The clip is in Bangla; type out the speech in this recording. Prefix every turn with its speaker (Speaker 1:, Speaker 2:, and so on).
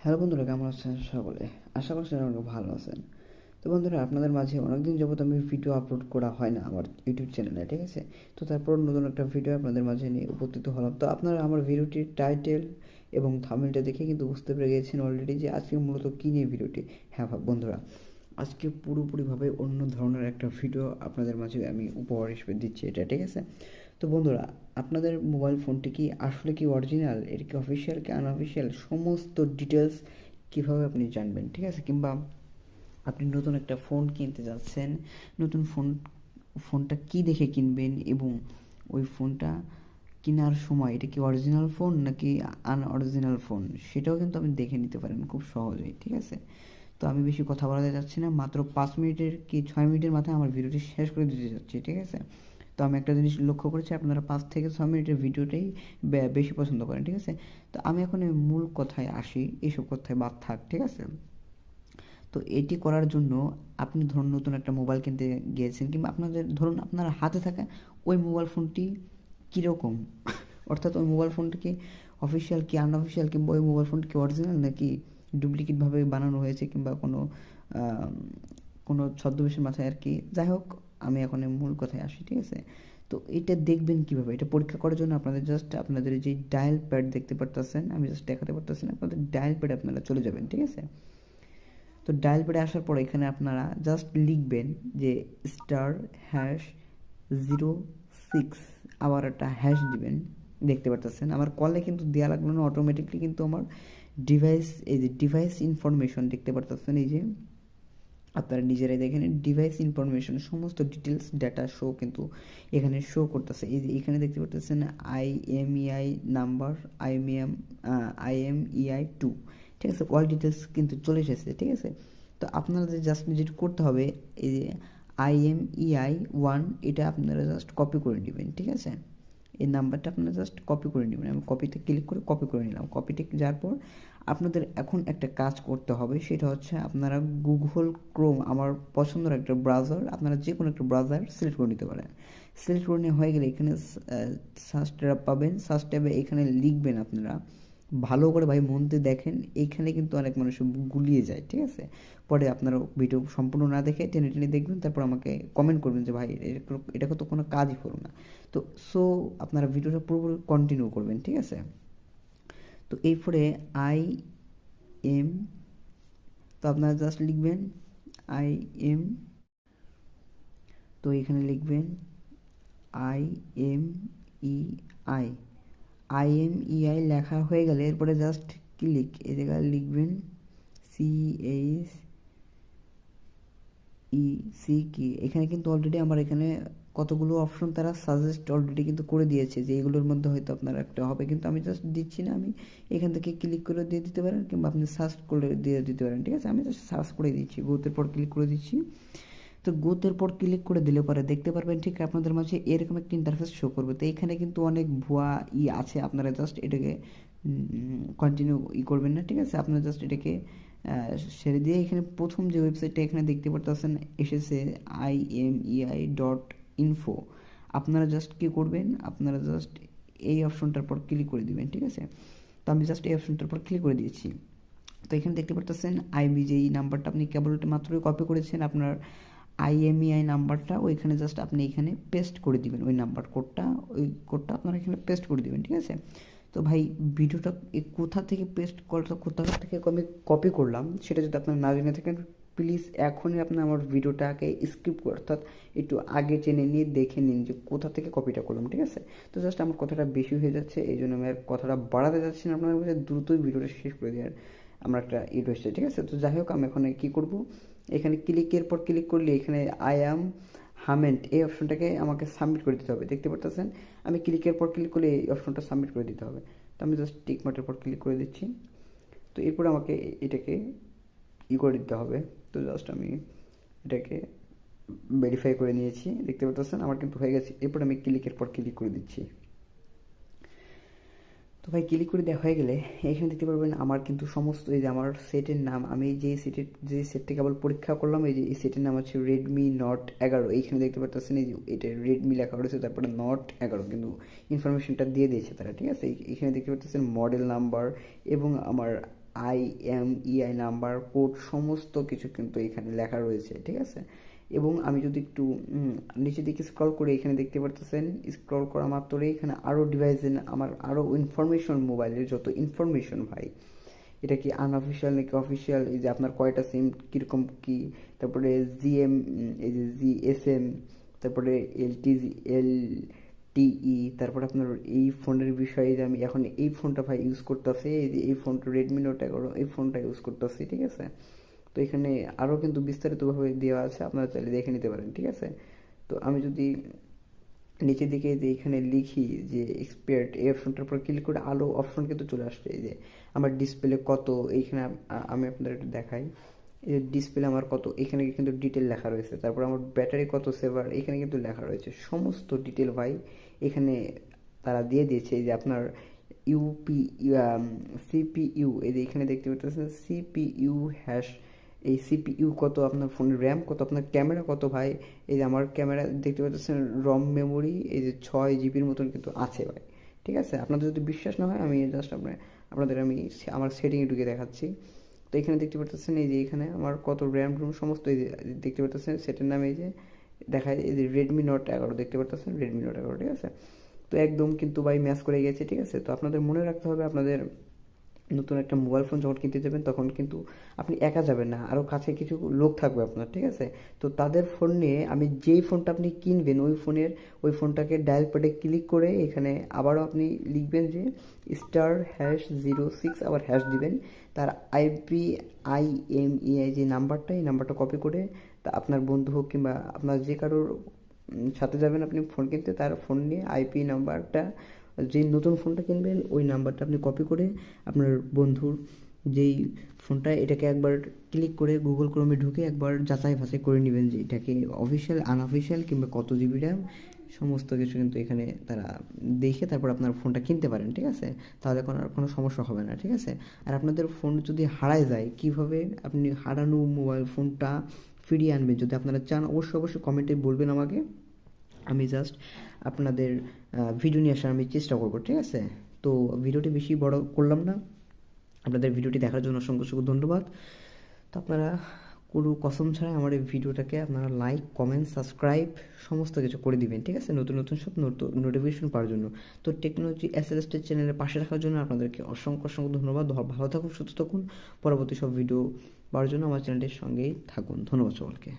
Speaker 1: হ্যালো বন্ধুরা, কেমন আছেন সকলে? আশা করছি অনেক ভালো আছেন। তো বন্ধুরা, আপনাদের মাঝে অনেকদিন যাবত আমি ভিডিও আপলোড করা হয় না আমার ইউটিউব চ্যানেলে, ঠিক আছে? তো তারপর নতুন একটা ভিডিও আপনাদের মাঝে নিয়ে উপস্থিত হলাম। তো আপনারা আমার ভিডিওটির টাইটেল এবং থাম্বনেলটা দেখে কিন্তু বুঝতে পেরে গেছেন অলরেডি যে আজকে মূলত কী নিয়ে ভিডিওটি। হ্যাঁ বন্ধুরা, আজকে পুরোপুরিভাবে অন্য ধরনের একটা ভিডিও আপনাদের মাঝে আমি উপহার হিসেবে দিচ্ছি এটা, ঠিক আছে? তো বন্ধুরা, আপনাদের মোবাইল ফোনটি কি আসলে কি অরিজিনাল, এর কি অফিসিয়াল কি আনঅফিসিয়াল, সমস্ত ডিটেলস কীভাবে আপনি জানবেন, ঠিক আছে? কিংবা আপনি নতুন একটা ফোন কিনতে যাচ্ছেন, নতুন ফোনটা কি দেখে কিনবেন, এবং ওই ফোনটা কেনার সময় এটা কি অরিজিনাল ফোন নাকি আনঅরিজিনাল ফোন, সেটাও কিন্তু আপনি দেখে নিতে পারেন খুব সহজেই, ঠিক আছে? তো আমি বেশি কথা বলাতে যাচ্ছি না, মাত্র 5 মিনিটের কি 6 মিনিটের মাথায় আমার ভিডিওটি শেষ করে দিতে যাচ্ছি, ঠিক আছে? তো আমি একটা জিনিস লক্ষ্য করেছি, আপনারা 5 থেকে 6 মিনিটের ভিডিওটাই বেশি পছন্দ করেন, ঠিক আছে? তো আমি এখন এই মূল কথায় আসি, এইসব কথায় বাদ থাক, ঠিক আছে? তো এটি করার জন্য আপনি ধরুন নতুন একটা মোবাইল কিনতে গিয়েছেন, কিংবা আপনাদের ধরুন আপনার হাতে থাকা ওই মোবাইল ফোনটি কীরকম, অর্থাৎ ওই মোবাইল ফোনটা কি অফিসিয়াল কি আনঅফিসিয়াল, কিংবা ওই মোবাইল ফোনটি কি অরিজিনাল নাকি ডুপ্লিকেটভাবে বানানো হয়েছে, কিংবা কোনো ছদ্মবেশের মাথায় আর কি। যাই হোক, আমি এখন এই মূল কথায় আসি, ঠিক আছে? তো এটা দেখবেন কীভাবে, এটা পরীক্ষা করার জন্য আপনাদের যে ডায়াল প্যাড দেখতে পারতেছেন, আমি জাস্ট দেখাতে পারতেছি না, আপনাদের ডায়াল প্যাডে আপনারা চলে যাবেন, ঠিক আছে? তো ডায়াল প্যাডে আসার পর এখানে আপনারা জাস্ট লিখবেন যে *#06, আবার একটা হ্যাশ দিবেন। দেখতে পারতেছেন আমার কলে কিন্তু দেওয়া লাগলো না, অটোমেটিকলি কিন্তু আমার ডিভাইস ইনফরমেশন দেখতে পারতেছেন, এই যে আপনারা নিজেরাই দেখেন, ডিভাইস ইনফরমেশন সমস্ত ডিটেলস ডাটা শো কিন্তু এখানে শো করতেছে। এই যে এখানে দেখতে পারতেছেন IMEI নাম্বার, IMEI2, ঠিক আছে? অল ডিটেলস কিন্তু চলে এসেছে, ঠিক আছে? তো আপনাদের জাস্ট যেটা করতে হবে, এই যে IMEI1 এটা আপনারা জাস্ট কপি করে নেবেন, ঠিক আছে? এই নাম্বারটা আপনারা জাস্ট কপি করে নেবেন। আমি কপিতে ক্লিক করে কপি করে নিলাম। কপিতে যাওয়ার পর আপনাদের এখন একটা কাজ করতে হবে, সেটা হচ্ছে আপনারা গুগল ক্রোম, আমার পছন্দের একটা ব্রাউজার, আপনারা যে কোনো একটা ব্রাউজার সিলেক্ট করে নিতে পারেন। সিলেক্ট করে নেওয়া হয়ে গেলে এখানে সার্চ ট্যাব পাবেন। সার্চ ট্যাবে এখানে লিখবেন, আপনারা ভালো করে ভাই মন দিয়ে দেখেন, এইখানে কিন্তু অনেক মানুষ গুলিয়ে যায়, ঠিক আছে? পরে আপনারা ভিডিও সম্পূর্ণ না দেখে টেনে টেনে দেখবেন, তারপর আমাকে কমেন্ট করবেন যে ভাই এটাকে তো কোনো কাজই হলো না। তো আপনারা ভিডিওটা পুরোপুরি কন্টিনিউ করবেন, ঠিক আছে? তো এরপরে IM, তো আপনারা জাস্ট লিখবেন IM, তো এখানে লিখবেন IMEI লেখা হয়ে গেলে এরপরে জাস্ট ক্লিক, এই জায়গায় লিখবেন CHEC। এখানে কিন্তু অলরেডি আমার এখানে কতগুলো অপশন তারা সাজেস্ট অলরেডি কিন্তু করে দিয়েছে, যে এগুলোর মধ্যে হয়তো আপনার একটা হবে, কিন্তু আমি জাস্ট দিচ্ছি না। আমি এখান থেকে ক্লিক করে দিয়ে দিতে পারেন, কিংবা আপনি সার্চ করে দিয়ে দিতে পারেন, ঠিক আছে? আমি জাস্ট সার্চ করে দিচ্ছি, গোতের পর ক্লিক করে দিচ্ছি। তো গোতের পর ক্লিক করে দিলে পরে দেখতে পারবেন ঠিক আপনাদের মাঝে এরকম একটা ইন্টারফেস শো করবে। তো এখানে কিন্তু অনেক ভুয়া আছে, আপনারা জাস্ট এটাকে কন্টিনিউ করবেন না, ঠিক আছে? আপনারা জাস্ট এটাকে সেরে দিয়ে এখানে প্রথম যে ওয়েবসাইটটা এখানে দেখতে পারতেছেন এসেছে IMEI.info। আপনারা জাস্ট কী করবেন, আপনারা জাস্ট এই অপশনটার পর ক্লিক করে দিবেন, ঠিক আছে? তো আমি জাস্ট এই অপশনটার পর ক্লিক করে দিয়েছি। তো এখানে দেখতে পারতেছেন IBJE নাম্বারটা আপনি কেবল মাত্রই কপি করেছেন, আপনার IMEI নাম্বারটা ওইখানে জাস্ট আপনি এখানে পেস্ট করে দিবেন, ওই কোডটা আপনারা এখানে পেস্ট করে দিবেন, ঠিক আছে? তো ভাই ভিডিওটা কোথা থেকে পেস্ট করতে, কোথা থেকে আমি কপি করলাম, সেটা যদি আপনারা না জেনে থাকেন, প্লিজ এখনই আপনি আমার ভিডিওটাকে স্কিপ করে, অর্থাৎ একটু আগে টেনে নিয়ে দেখে নিন যে কোথা থেকে কপিটা করলাম, ঠিক আছে? তো জাস্ট আমার কথাটা বেশি হয়ে যাচ্ছে, এই জন্য আমি আর কথাটা বাড়াতে যাচ্ছি না, আপনাদের কাছে দ্রুতই ভিডিওটা শেষ করে দেওয়ার আমার একটা রয়েছে, ঠিক আছে? তো যাই হোক, আমি এখন কী করব, এখানে ক্লিকের পর ক্লিক করলে এখানে হামেন্ট এই অপশনটাকে আমাকে সাবমিট করে দিতে হবে, দেখতে পারতেছেন? আমি ক্লিকের পর ক্লিক করলে এই অপশনটা সাবমিট করে দিতে হবে। তো আমি জাস্ট টিক মার্কের পর ক্লিক করে দিচ্ছি। তো এরপর আমাকে এটাকে করে দিতে হবে। তো জাস্ট আমি এটাকে ভেরিফাই করে নিয়েছি, দেখতে পাচ্ছেন আমার কিন্তু হয়ে গেছে। এরপর আমি ক্লিকের পর ক্লিক করে দিচ্ছি। তো ভাই ক্লিক করে দেওয়া হয়ে গেলে এখানে দেখতে পারবেন আমার কিন্তু সমস্ত এই যে আমার সেটের নাম, আমি যে সেটটি কেবল পরীক্ষা করলাম, এই যে এই সেটের নাম হচ্ছে Redmi Note 11। এইখানে দেখতে পাচ্ছেন এই যে এটা Redmi লেখা রয়েছে, তারপরে Note 11 কিন্তু ইনফরমেশনটা দিয়ে দিয়েছে তারা, ঠিক আছে? এখানে দেখতে পাচ্ছেন মডেল নাম্বার এবং আমার IMEI নাম্বার, কোড সমস্ত কিছু কিন্তু এখানে লেখা রয়েছে, ঠিক আছে। এবং আমি যদি একটু নিচের দিকে স্ক্রল করে এখানে দেখতে পারতেছেন, স্ক্রল করা মাত্রই এখানে আরও ডিভাইসে আমার আরও ইনফরমেশন, মোবাইলের যত ইনফরমেশন ভাই, এটা কি আনঅফিসিয়াল নাকি অফিসিয়াল, এই যে আপনার কয়টা সিম কীরকম কী, তারপরে জিএম, এই যে জিএসএম, তারপরে LTE, তারপরে আপনার এই ফোনের বিষয়ে যে আমি এখন এই ফোনটা ভাই ইউজ করতেছি, এই যে এই ফোনটা Redmi Note 11 এই ফোনটা ইউজ করতেছি, ঠিক আছে। তো এখানে আরও কিন্তু বিস্তারিতভাবে দেওয়া আছে, আপনারা চাইলে দেখে নিতে পারেন, ঠিক আছে। তো আমি যদি নিচের দিকে যে এখানে লিখি যে এক্সপায়ার্ড, এই অপশনটার উপর ক্লিক করে আলো অপশন কিন্তু চলে আসছে, এই যে আমার ডিসপ্লে কত, এইখানে আমি আপনাদের একটু দেখাই, এই যে ডিসপ্লে আমার কত, এখানে কিন্তু ডিটেল লেখা রয়েছে, তারপর আমার ব্যাটারি কত সেভার এখানে কিন্তু লেখা রয়েছে, সমস্ত ডিটেল ভাই এখানে তারা দিয়ে দিয়েছে। এই যে আপনার CPU, এই যে এখানে দেখতে পাচ্ছেন CPU হ্যাশ, এই CPU কত, আপনার ফোনের র্যাম কত, আপনার ক্যামেরা কত ভাই, এই যে আমার ক্যামেরা দেখতে পাচ্ছেন রম মেমোরি এই যে 6 GB মতন কিন্তু আছে ভাই, ঠিক আছে। আপনাদের যদি বিশ্বাস না হয় আমি জাস্ট আপনাদের আমি আমার সেটিংয়ে ঢুকে দেখাচ্ছি। তো এখানে দেখতে পাচ্ছেন এই যে এখানে আমার কত র্যাম রুম সমস্ত এই যে দেখতে পাচ্ছেন, সেটের নামে এই যে দেখায় এই যে Redmi Note 11 দেখতে পাচ্ছেন, Redmi Note 11, ঠিক আছে। তো একদম কিন্তু ভাই ম্যাচ করে গেছে, ঠিক আছে। তো আপনাদের মনে রাখতে হবে, আপনাদের নতুন একটা মোবাইল ফোন যখন কিনতে যাবেন তখন কিন্তু আপনি একা যাবেন না, আরও কাছে কিছু লোক থাকবে আপনার, ঠিক আছে। তো তাদের ফোন নিয়ে আমি যেই ফোনটা আপনি কিনবেন ওই ফোনটাকে ডায়াল প্যাডে ক্লিক করে এখানে আবারও আপনি লিখবেন যে *#06, আবার হ্যাশ দিবেন, তার IMEI যে নাম্বারটা, এই নাম্বারটা কপি করে তা আপনার বন্ধু হোক কিংবা আপনার যে কারোর সাথে যাবেন আপনি ফোন কিনতে, তার ফোন নিয়ে IP নাম্বারটা, যে নতুন ফোনটা কিনবেন ওই নাম্বারটা আপনি কপি করে আপনার বন্ধুর যেই ফোনটা, এটাকে একবার ক্লিক করে গুগল ক্রোমে ঢুকে একবার যাচাই বাছাই করে নেবেন যে এটাকে অফিসিয়াল আনঅফিসিয়াল কিংবা কত জিবি র্যাম, সমস্ত কিছু কিন্তু এখানে তারা দেখে তারপর আপনার ফোনটা কিনতে পারেন, ঠিক আছে। তাহলে কোনো সমস্যা হবে না, ঠিক আছে। আর আপনাদের ফোন যদি হারায় যায়, কিভাবে আপনি হারানো মোবাইল ফোনটা ফিরিয়ে আনবেন, যদি আপনারা চান অবশ্যই কমেন্টে বলবেন আমাকে, আমি জাস্ট আপনাদের ভিডিও নিয়ে আসার আমি চেষ্টা করব, ঠিক আছে। তো ভিডিওটি বেশি বড় করলাম না, আপনাদের ভিডিওটি দেখার জন্য অসংখ্য ধন্যবাদ। তো আপনারা কোনো কসম ছাড়াই আমার এই ভিডিওটাকে আপনারা লাইক, কমেন্ট, সাবস্ক্রাইব সমস্ত কিছু করে দিবেন, ঠিক আছে, নতুন সব নোটিফিকেশন পাওয়ার জন্য। তো টেকনোলজি SLSটের চ্যানেলের পাশে রাখার জন্য আপনাদেরকে অসংখ্য ধন্যবাদ। ভালো থাকুন, সুস্থ থাকুন, পরবর্তী সব ভিডিও পাওয়ার জন্য আমার চ্যানেলটির সঙ্গেই থাকুন। ধন্যবাদ সকলকে।